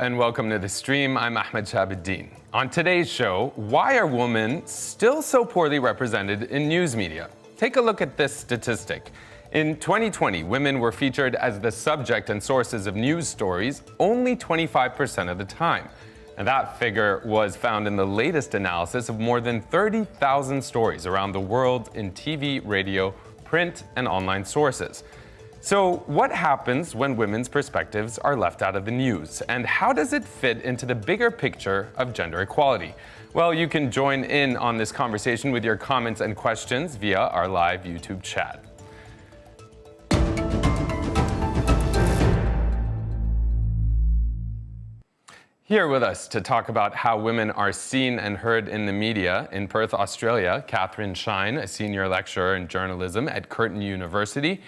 and welcome to The Stream. I'm Ahmed Shahabuddin. On today's show, why are women still so poorly represented in news media? Take a look at this statistic. In 2020, women were featured as the subject and sources of news stories only 25% of the time. And that figure was found in the latest analysis of more than 30,000 stories around the world in TV, radio, print, and online sources. So what happens when women's perspectives are left out of the news? And how does it fit into the bigger picture of gender equality? Well, you can join in on this conversation with your comments and questions via our live YouTube chat. Here with us to talk about how women are seen and heard in the media in Perth, Australia, Catherine Shine, a senior lecturer in journalism at Curtin University.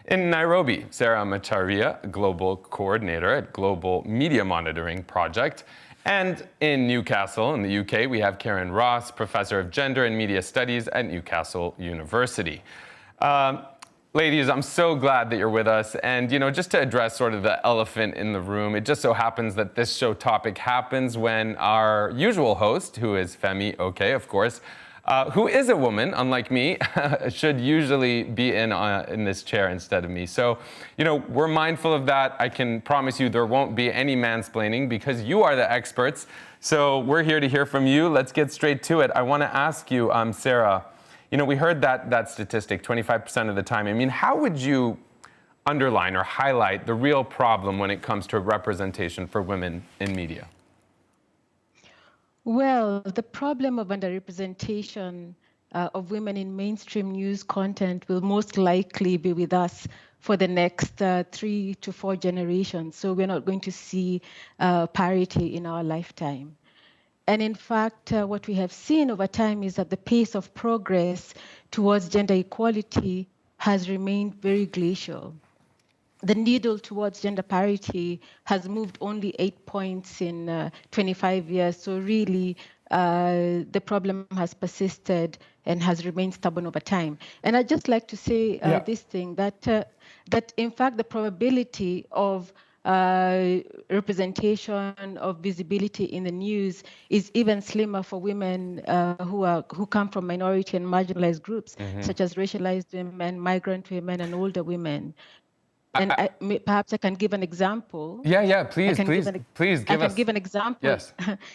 In Nairobi, Sarah Macharia, Global Coordinator at Global Media Monitoring Project. And in Newcastle, in the UK, we have Karen Ross, Professor of Gender and Media Studies at Newcastle University. Ladies, I'm so glad that you're with us. And, just to address sort of the elephant in the room, it just so happens that this show topic happens when our usual host, who is Femi Oke, of course, who is a woman, unlike me, should usually be in this chair instead of me. So, we're mindful of that. I can promise you there won't be any mansplaining because you are the experts. So we're here to hear from you. Let's get straight to it. I want to ask you, Sarah, we heard that statistic, 25% of the time. I mean, how would you underline or highlight the real problem when it comes to representation for women in media? Well, the problem of underrepresentation of women in mainstream news content will most likely be with us for the next 3 to 4 generations. So we're not going to see parity in our lifetime. And in fact, what we have seen over time is that the pace of progress towards gender equality has remained very glacial. The needle towards gender parity has moved only 8 points in 25 years. So really, the problem has persisted and has remained stubborn over time. And I'd just like to say this thing, that in fact, the probability of representation of visibility in the news is even slimmer for women who come from minority and marginalized groups, such as racialized women, migrant women, and older women. And perhaps I can give an example. Yeah, please give us. I can give an example. Yes.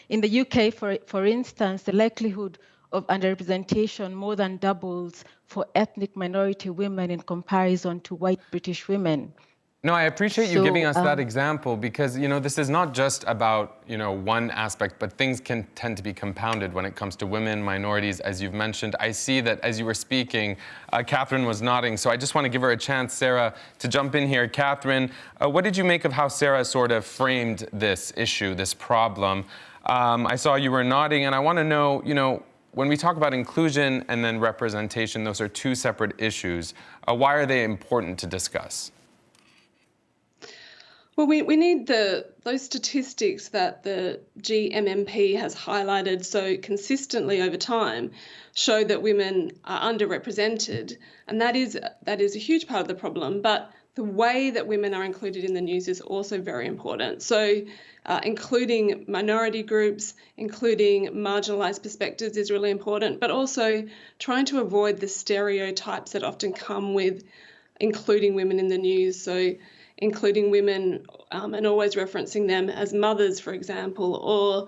In the UK, for instance, the likelihood of underrepresentation more than doubles for ethnic minority women in comparison to white British women. No, I appreciate you giving us that example because, this is not just about, one aspect, but things can tend to be compounded when it comes to women, minorities, as you've mentioned. I see that as you were speaking, Catherine was nodding, so I just want to give her a chance, Sarah, to jump in here. Catherine, what did you make of how Sarah sort of framed this issue, this problem? I saw you were nodding, and I want to know, when we talk about inclusion and then representation, those are two separate issues. Why are they important to discuss? Well, we need those statistics that the GMMP has highlighted so consistently over time show that women are underrepresented, and that is a huge part of the problem. But the way that women are included in the news is also very important. So including minority groups, including marginalized perspectives is really important, but also trying to avoid the stereotypes that often come with including women in the news. So including women and always referencing them as mothers, for example, or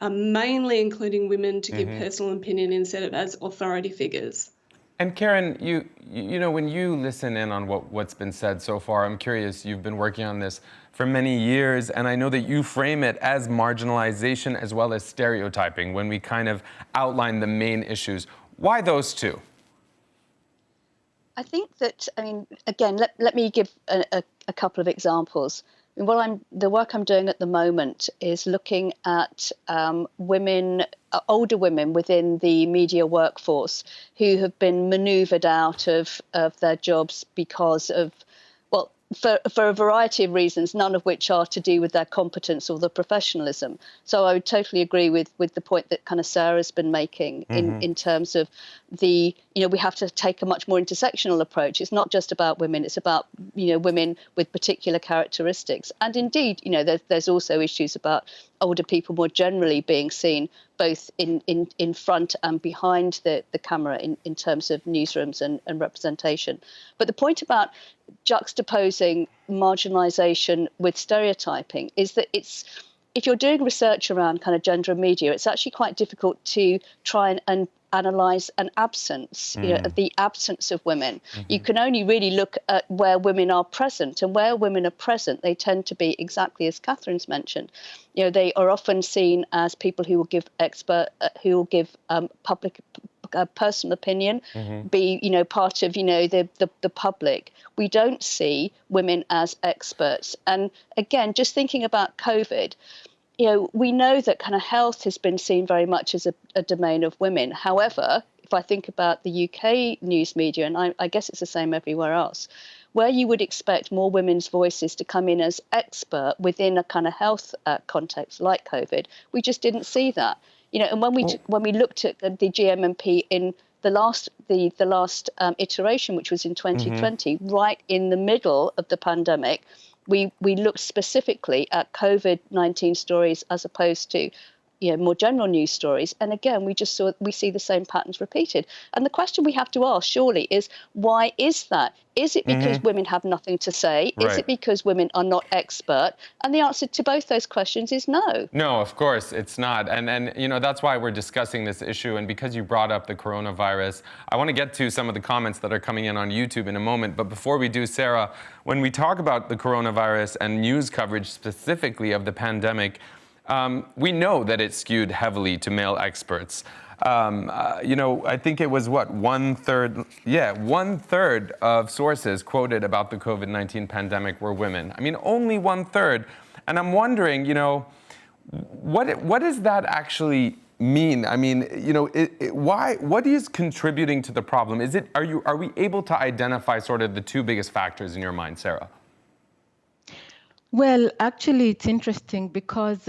mainly including women to give personal opinion instead of as authority figures. And Karen, when you listen in on what's been said so far, I'm curious, you've been working on this for many years, and I know that you frame it as marginalization as well as stereotyping when we kind of outline the main issues. Why those two? I think that, again, let me give a couple of examples. The work I'm doing at the moment is looking at women, older women within the media workforce who have been manoeuvred out of their jobs because of, for a variety of reasons, none of which are to do with their competence or the professionalism. So I would totally agree with the point that kind of Sarah's been making in terms of the, we have to take a much more intersectional approach. It's not just about women, it's about, women with particular characteristics. And indeed, there's also issues about older people more generally being seen both in front and behind the camera in terms of newsrooms and representation. But the point about juxtaposing marginalization with stereotyping is that if you're doing research around kind of gender and media, it's actually quite difficult to try and analyze an absence, the absence of women. You can only really look at where women are present, and where women are present, they tend to be exactly as Catherine's mentioned. They are often seen as people who will give public personal opinion, be part of the public. We don't see women as experts. And again, just thinking about COVID, we know that kind of health has been seen very much as a domain of women. However, if I think about the UK news media, and I guess it's the same everywhere else, where you would expect more women's voices to come in as expert within a kind of health context like COVID, we just didn't see that. And when we looked at the GMMP in the last iteration, which was in 2020, right in the middle of the pandemic, we looked specifically at COVID-19 stories as opposed to more general news stories. And again, we see the same patterns repeated. And the question we have to ask, surely, is why is that? Is it because women have nothing to say? Right. Is it because women are not expert? And the answer to both those questions is no. No, of course it's not. And that's why we're discussing this issue. And because you brought up the coronavirus, I want to get to some of the comments that are coming in on YouTube in a moment. But before we do, Sarah, when we talk about the coronavirus and news coverage specifically of the pandemic, we know that it skewed heavily to male experts. I think it was one third of sources quoted about the COVID-19 pandemic were women. I mean, only 1/3. And I'm wondering, what does that actually mean? I mean, what is contributing to the problem? Are we able to identify sort of the two biggest factors in your mind, Sarah? Well, actually, it's interesting because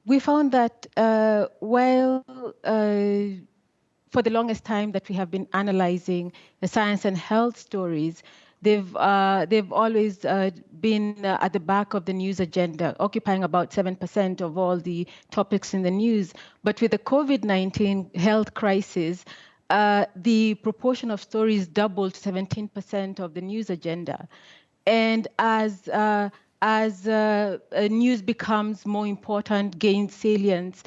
we found that while for the longest time that we have been analyzing the science and health stories, they've always been at the back of the news agenda, occupying about 7% of all the topics in the news. But with the COVID-19 health crisis, the proportion of stories doubled to 17% of the news agenda. And as news becomes more important, gains salience,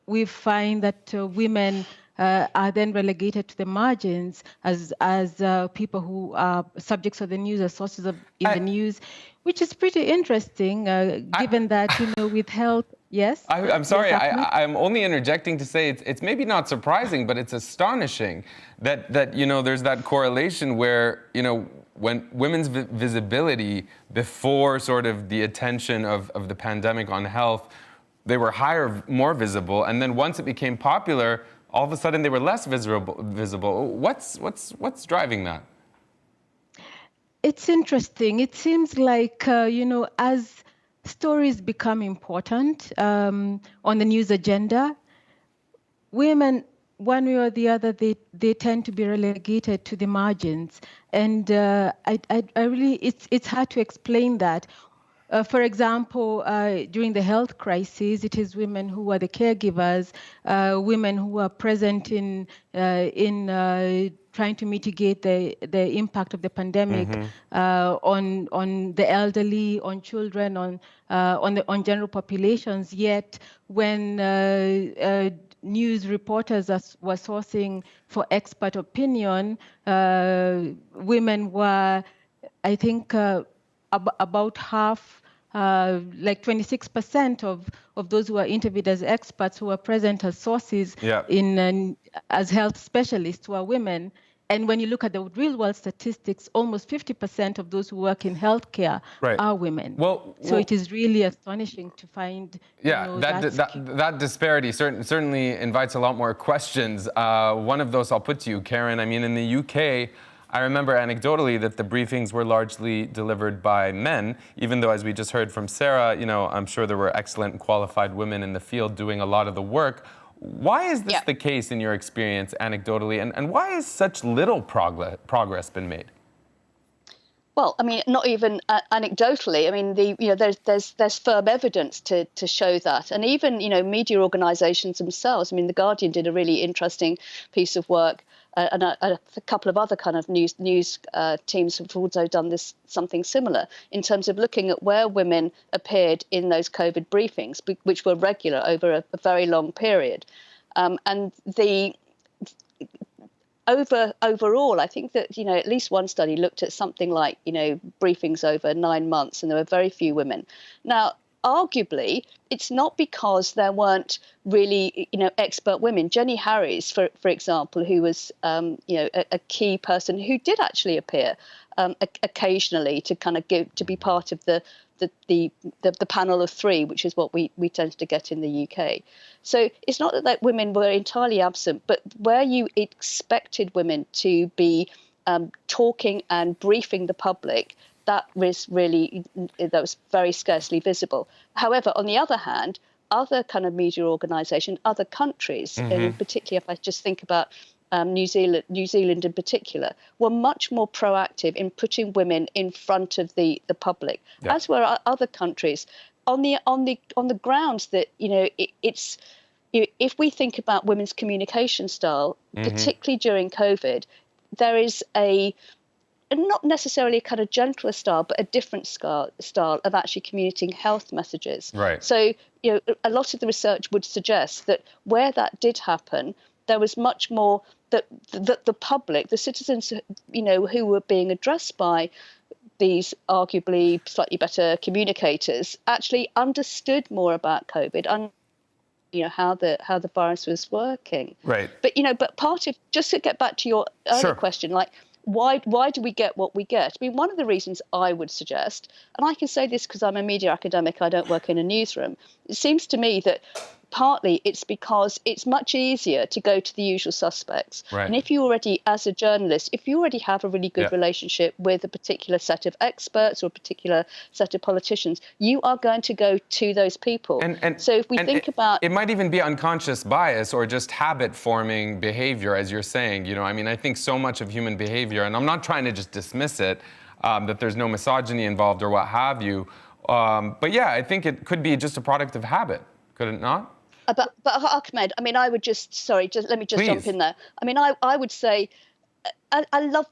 we find that women are then relegated to the margins as people who are subjects of the news, as sources in the news, which is pretty interesting, given that, with health. Yes? I'm sorry, yes, I'm only interjecting to say it's maybe not surprising, but it's astonishing that there's that correlation where, when women's visibility before sort of the attention of the pandemic on health, they were higher, more visible, and then once it became popular, all of a sudden they were less visible. What's driving that? It's interesting. It seems like, as stories become important on the news agenda, women, one way or the other, they tend to be relegated to the margins. And I really, it's hard to explain that. For example, during the health crisis, it is women who are the caregivers, women who are present in trying to mitigate the impact of the pandemic on the elderly, on children, on general populations. Yet, when news reporters were sourcing for expert opinion, women were, I think, about half, like 26% of those who are interviewed as experts who are present as sources as health specialists who are women. And when you look at the real-world statistics, almost 50% of those who work in healthcare are women. So it is really astonishing to find. That disparity certainly invites a lot more questions. One of those I'll put to you, Karen. I mean, in the UK, I remember anecdotally that the briefings were largely delivered by men, even though, as we just heard from Sarah, I'm sure there were excellent and qualified women in the field doing a lot of the work. Why is this the case in your experience anecdotally, and why has such little progress been made? Well, I mean, not even anecdotally. I mean, there's firm evidence to show that, and even media organisations themselves. I mean, The Guardian did a really interesting piece of work, and a couple of other kind of news teams have also done something similar in terms of looking at where women appeared in those COVID briefings, which were regular over a very long period, and overall, I think that at least one study looked at something like briefings over 9 months, and there were very few women. Now, arguably, it's not because there weren't really expert women. Jenny Harries, for example, who was a key person who did actually appear occasionally to kind of to be part of the panel of three, which is what we tend to get in the UK. So it's not that women were entirely absent, but where you expected women to be talking and briefing the public, that was very scarcely visible. However, on the other hand, other kind of media organisations, other countries, and in particular, if I just think about New Zealand in particular, were much more proactive in putting women in front of the public, as were other countries, on the grounds that it's if we think about women's communication style, particularly during COVID, there is not necessarily a kind of gentler style, but a different style of actually communicating health messages. Right. So a lot of the research would suggest that where that did happen, there was much more that the public, the citizens, who were being addressed by these arguably slightly better communicators, actually understood more about COVID, how the virus was working. Right. But part of, just to get back to your earlier question, like why do we get what we get? I mean, one of the reasons I would suggest, and I can say this because I'm a media academic, I don't work in a newsroom, it seems to me that partly it's because it's much easier to go to the usual suspects. Right. And if you already, as a journalist, if you already have a really good relationship with a particular set of experts or a particular set of politicians, you are going to go to those people. And so if we think about... It might even be unconscious bias or just habit-forming behavior, as you're saying. I mean, I think so much of human behavior, and I'm not trying to just dismiss it, that there's no misogyny involved or what have you. But yeah, I think it could be just a product of habit, could it not? But Ahmed, I mean, I would let me Please. jump in there. I mean, I would say, I love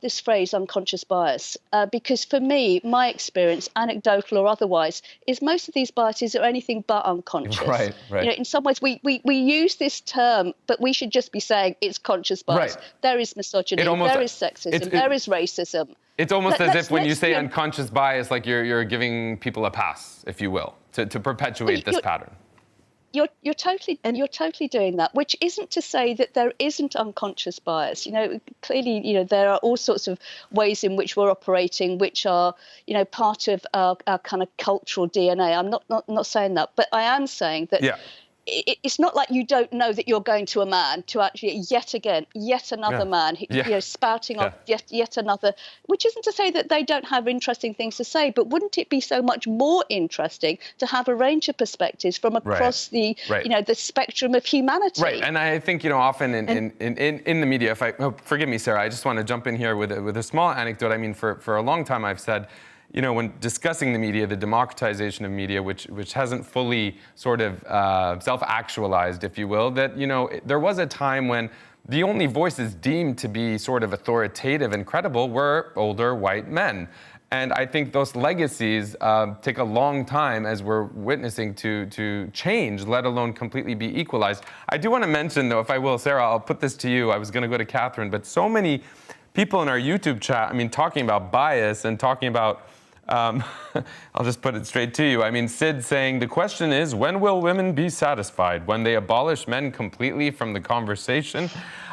this phrase, unconscious bias, because for me, my experience, anecdotal or otherwise, is most of these biases are anything but unconscious. Right. In some ways, we use this term, but we should just be saying it's conscious bias. Right. There is misogyny, there is sexism, there is racism. It's almost as if when you say unconscious bias, like you're giving people a pass, if you will, to perpetuate this pattern. You're totally doing that, which isn't to say that there isn't unconscious bias. Clearly, there are all sorts of ways in which we're operating, which are, part of our kind of cultural DNA. I'm not saying that, but I am saying that it's not like you don't know that you're going to a man to actually yet another man, spouting off yet another, which isn't to say that they don't have interesting things to say, but wouldn't it be so much more interesting to have a range of perspectives from across the spectrum of humanity? Right, and I think often in the media, forgive me, Sarah, I just want to jump in here with a small anecdote. I mean, for a long time I've said, when discussing the media, the democratization of media, which hasn't fully sort of self-actualized, if you will, that, there was a time when the only voices deemed to be sort of authoritative and credible were older white men. And I think those legacies take a long time, as we're witnessing, to change, let alone completely be equalized. I do want to mention, though, if I will, Sarah, I'll put this to you. I was going to go to Catherine, but so many people in our YouTube chat, I mean, talking about bias and talking about I'll just put it straight to you. I mean, Sid saying, the question is, when will women be satisfied? When they abolish men completely from the conversation?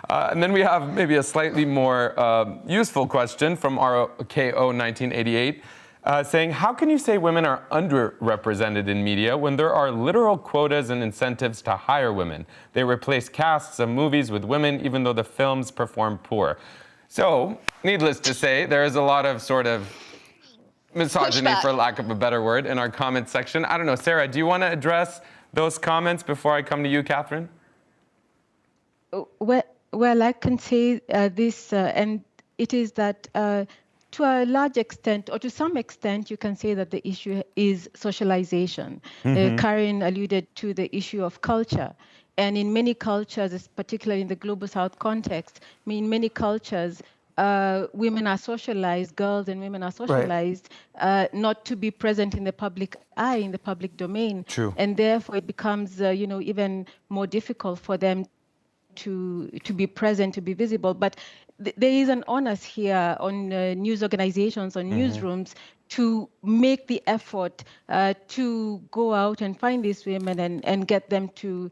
And then we have maybe a slightly more useful question from RKO 1988, saying, how can you say women are underrepresented in media when there are literal quotas and incentives to hire women? They replace casts of movies with women even though the films perform poor. So, needless to say, there is a lot of sort of misogyny, Pushback. for lack of a better word, in our comment section. I don't know, Sarah, do you want to address those comments before I come to you, Catherine? Well, I can say this, and it is that to a large extent, or to some extent, you can say that the issue is socialization. Karen alluded to the issue of culture. And in many cultures, particularly in the Global South context, in many cultures, women are socialized, girls and women are socialized, not to be present in the public eye, in the public domain. True. And therefore, it becomes, even more difficult for them to be present, to be visible. But there is an onus here on news organizations, on newsrooms, to make the effort to go out and find these women and get them to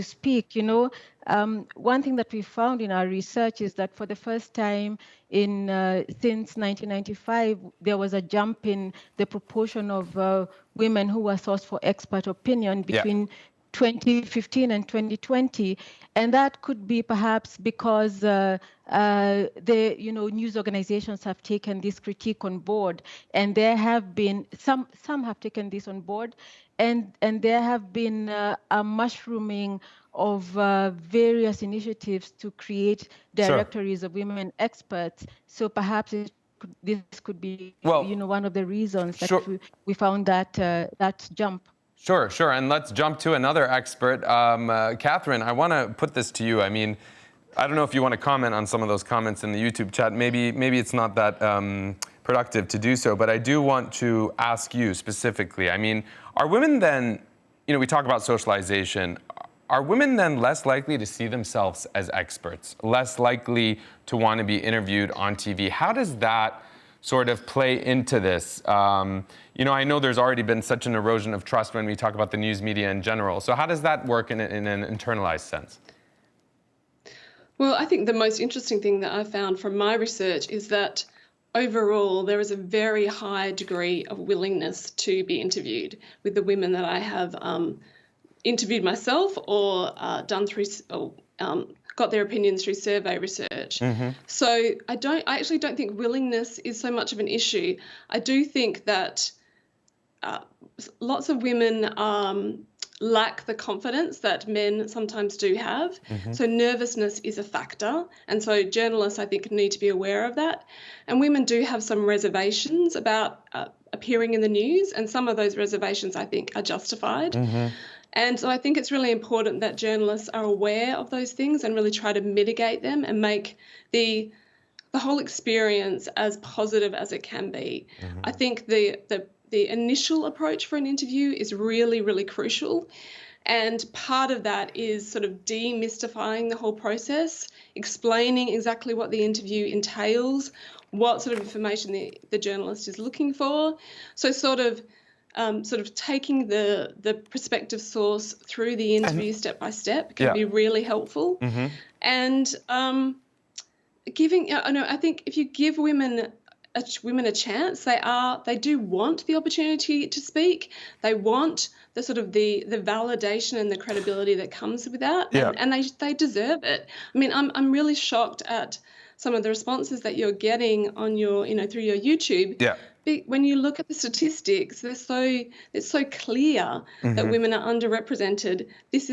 speak. One thing that we found in our research is that for the first time since 1995, there was a jump in the proportion of women who were sourced for expert opinion between 2015 and 2020, and that could be perhaps because the news organizations have taken this critique on board, and there have been some have taken this on board, and there have been a mushrooming of various initiatives to create directories of women experts. So perhaps this could be one of the reasons that we found that jump. Sure. And let's jump to another expert. Catherine, I want to put this to you. I mean, I don't know if you want to comment on some of those comments in the YouTube chat. Maybe it's not that productive to do so, but I do want to ask you specifically. I mean, are women then, we talk about socialization, are women then less likely to see themselves as experts, less likely to want to be interviewed on TV? How does that sort of play into this? I know there's already been such an erosion of trust when we talk about the news media in general. So how does that work in an internalized sense? Well, I think the most interesting thing that I found from my research is that overall there is a very high degree of willingness to be interviewed with the women that I have interviewed myself or done through got their opinions through survey research. So I actually don't think willingness is so much of an issue. I do think that lots of women lack the confidence that men sometimes do have. So nervousness is a factor. And so journalists, I think, need to be aware of that. And women do have some reservations about appearing in the news. And some of those reservations, I think, are justified. And so I think it's really important that journalists are aware of those things and really try to mitigate them and make the whole experience as positive as it can be. I think the initial approach for an interview is really, really crucial. And part of that is sort of demystifying the whole process, explaining exactly what the interview entails, what sort of information the journalist is looking for. So sort of taking the prospective source through the interview step by step can be really helpful. And I think if you give women a chance, they do want the opportunity to speak. They want the sort of the validation and the credibility that comes with that, and they deserve it. I mean, I'm really shocked at some of the responses that you're getting on your through your YouTube. When you look at the statistics, it's so clear that women are underrepresented. This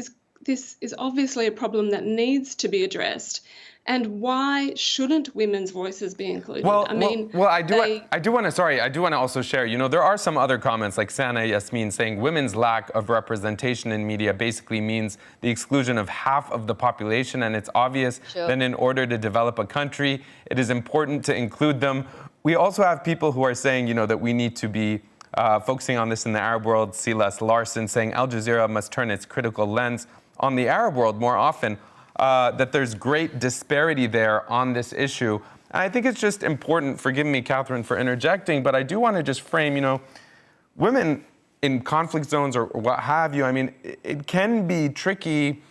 is obviously a problem that needs to be addressed. And why shouldn't women's voices be included? I do want to also share, there are some other comments like Sana Yasmin saying women's lack of representation in media basically means the exclusion of half of the population, and it's obvious that in order to develop a country, it is important to include them. We also have people who are saying, that we need to be focusing on this in the Arab world. Silas Larson saying Al Jazeera must turn its critical lens on the Arab world more often. That there's great disparity there on this issue. And I think it's just important, forgive me, Catherine, for interjecting, but I do want to just frame, women in conflict zones or what have you, I mean, it can be tricky,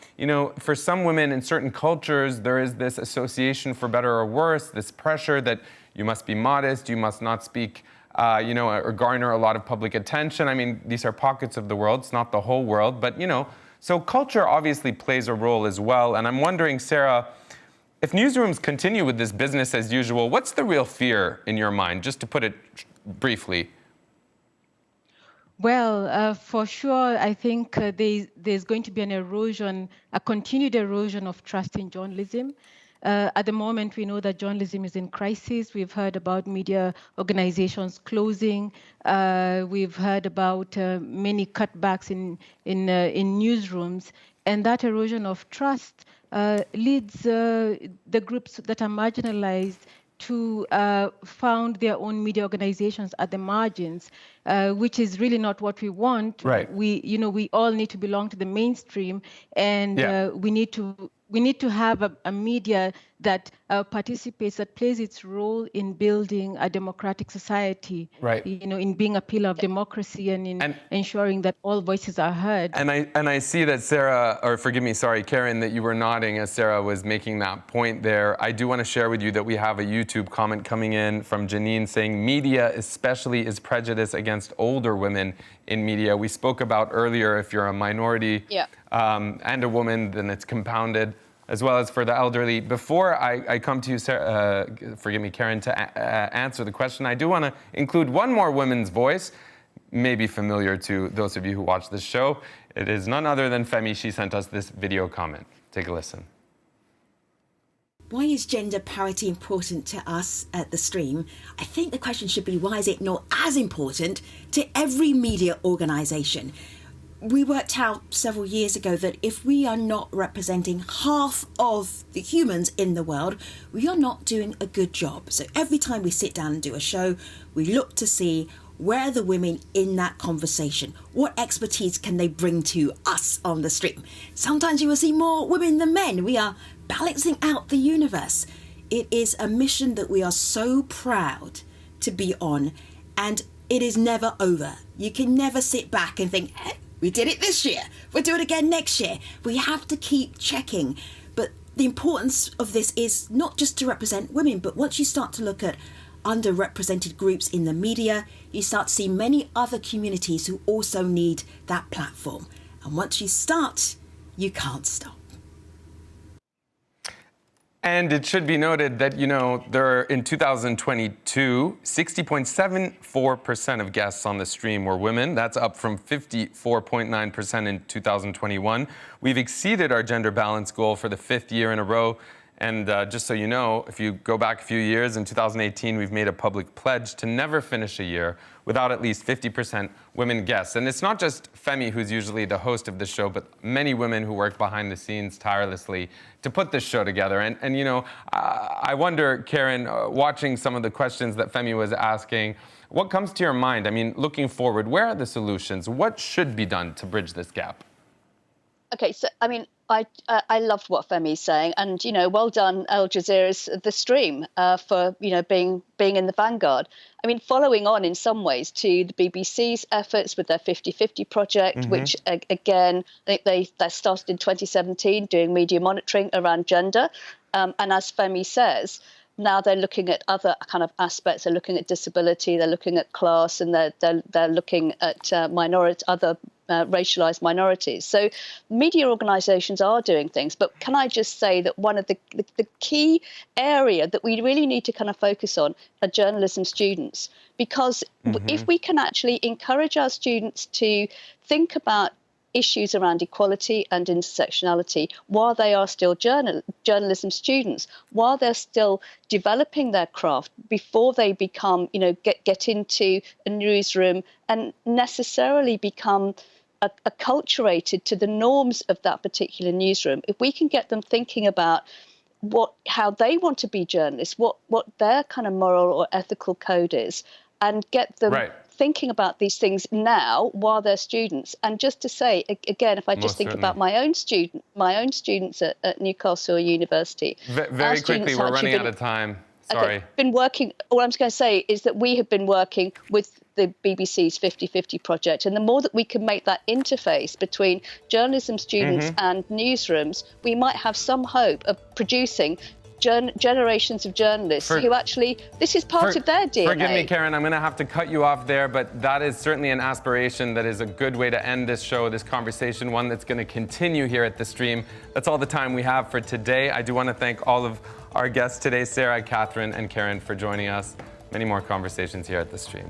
for some women in certain cultures, there is this association for better or worse, this pressure that you must be modest, you must not speak, or garner a lot of public attention. I mean, these are pockets of the world, it's not the whole world, but, so culture obviously plays a role as well. And I'm wondering, Sarah, If newsrooms continue with this business as usual, what's the real fear in your mind, just to put it briefly? Well, for sure, I think there's going to be an erosion, a continued erosion of trust in journalism. At the moment, we know that journalism is in crisis. We've heard about media organizations closing. We've heard about many cutbacks in newsrooms. And that erosion of trust leads the groups that are marginalized to found their own media organizations at the margins, which is really not what we want. Right. We all need to belong to the mainstream, and we need to have a media that participates, that plays its role in building a democratic society. Right. In being a pillar of democracy and in ensuring that all voices are heard. And I see that Karen, that you were nodding as Sarah was making that point there. I do want to share with you that we have a YouTube comment coming in from Janine saying, media especially is prejudiced against older women in media. We spoke about earlier, if you're a minority and a woman, then it's compounded, as well as for the elderly. Before I come to you, Sarah, Karen, to answer the question, I do want to include one more woman's voice, maybe familiar to those of you who watch this show. It is none other than Femi. She sent us this video comment. Take a listen. Why is gender parity important to us at The Stream? I think the question should be, why is it not as important to every media organisation? We worked out several years ago that if we are not representing half of the humans in the world, we are not doing a good job. So every time we sit down and do a show, we look to see where are the women in that conversation? What expertise can they bring to us on The Stream? Sometimes you will see more women than men. We are balancing out the universe. It is a mission that we are so proud to be on, and it is never over. You can never sit back and think, we did it this year, we'll do it again next year. We have to keep checking. But the importance of this is not just to represent women, but once you start to look at underrepresented groups in the media, you start to see many other communities who also need that platform. And once you start, you can't stop. And it should be noted that, there in 2022, 60.74% of guests on The Stream were women. That's up from 54.9% in 2021. We've exceeded our gender balance goal for the 5th year in a row. And just so you know, if you go back a few years, in 2018, we've made a public pledge to never finish a year without at least 50% women guests. And it's not just Femi, who's usually the host of this show, but many women who work behind the scenes tirelessly to put this show together. And I wonder, Karen, watching some of the questions that Femi was asking, what comes to your mind? I mean, looking forward, where are the solutions? What should be done to bridge this gap? Okay, so I mean, I loved what Femi's saying, and well done, Al Jazeera's The Stream for being in the vanguard. I mean, following on in some ways to the BBC's efforts with their 50-50 project, which again I think they started in 2017 doing media monitoring around gender, and as Femi says, now they're looking at other kind of aspects. They're looking at disability, they're looking at class, and they're looking at other racialized minorities. So media organizations are doing things, but can I just say that one of the key area that we really need to kind of focus on are journalism students, because if we can actually encourage our students to think about issues around equality and intersectionality while they are still journalism students, while they're still developing their craft before they become, get into a newsroom and necessarily become acculturated to the norms of that particular newsroom. If we can get them thinking about how they want to be journalists, what their kind of moral or ethical code is, and get them thinking about these things now while they're students. And just to say again, if I just think about my own students at Newcastle University, very quickly, we're running out of time. Sorry. Been working. All I'm going to say is that we have been working with the BBC's 50-50 project, and the more that we can make that interface between journalism students and newsrooms, we might have some hope of producing generations of journalists who actually, this is part of their DNA. Forgive me, Karen, I'm going to have to cut you off there, but that is certainly an aspiration that is a good way to end this show, this conversation, one that's going to continue here at the stream. That's all the time we have for today. I do want to thank all of our guests today, Sarah, Catherine, and Karen, for joining us. Many more conversations here at the stream.